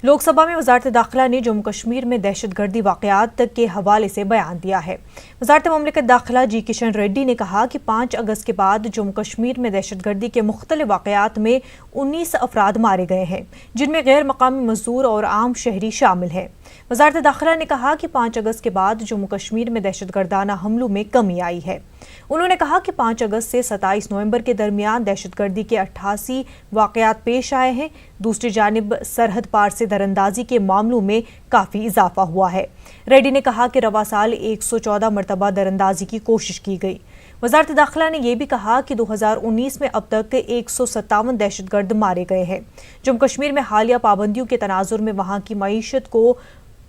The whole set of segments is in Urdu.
لوک سبھا میں وزارت داخلہ نے جموں کشمیر میں دہشت گردی واقعات کے حوالے سے بیان دیا ہے۔ وزارت مملکت داخلہ جی کشن ریڈی نے کہا کہ 5 اگست کے بعد جموں کشمیر میں دہشت گردی کے مختلف واقعات میں 19 افراد مارے گئے ہیں، جن میں غیر مقامی مزدور اور عام شہری شامل ہیں۔ وزارت داخلہ نے کہا کہ 5 اگست کے بعد جموں کشمیر میں دہشت گردانہ حملوں میں کمی آئی ہے۔ انہوں نے کہا کہ 5 اگست سے 27 نومبر کے درمیان دہشت گردی کے 88 واقعات پیش آئے ہیں۔ دوسری جانب سرحد پار سے دراندازی کے معاملوں میں کافی اضافہ ہوا ہے۔ ریڈی نے کہا کہ رواں سال 114 مرتبہ دراندازی کی کوشش کی گئی۔ وزارت داخلہ نے یہ بھی کہا کہ 2019 میں اب تک 157 دہشت گرد مارے گئے ہیں۔ جموں کشمیر میں حالیہ پابندیوں کے تناظر میں وہاں کی معیشت کو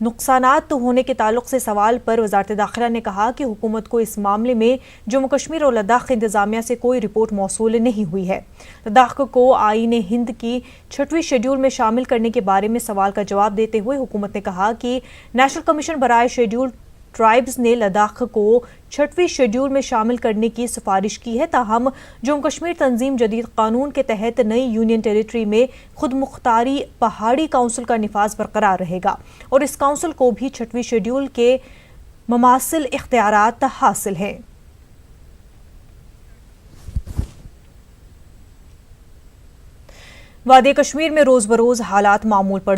نقصانات ہونے کے تعلق سے سوال پر وزارت داخلہ نے کہا کہ حکومت کو اس معاملے میں جموں کشمیر اور لداخ انتظامیہ سے کوئی رپورٹ موصول نہیں ہوئی ہے۔ لداخ کو آئین ہند کی 6ویں شیڈول میں شامل کرنے کے بارے میں سوال کا جواب دیتے ہوئے حکومت نے کہا کہ نیشنل کمیشن برائے شیڈول ٹرائبز نے لداخ کو 6ویں شیڈول میں شامل کرنے کی سفارش کی ہے، تاہم جموں کشمیر تنظیم جدید قانون کے تحت نئی یونین ٹیریٹری میں خود مختاری پہاڑی کونسل کا نفاذ برقرار رہے گا اور اس کونسل کو بھی 6ویں شیڈول کے مماثل اختیارات حاصل ہیں۔ وادی کشمیر میں روز بروز حالات معمول پر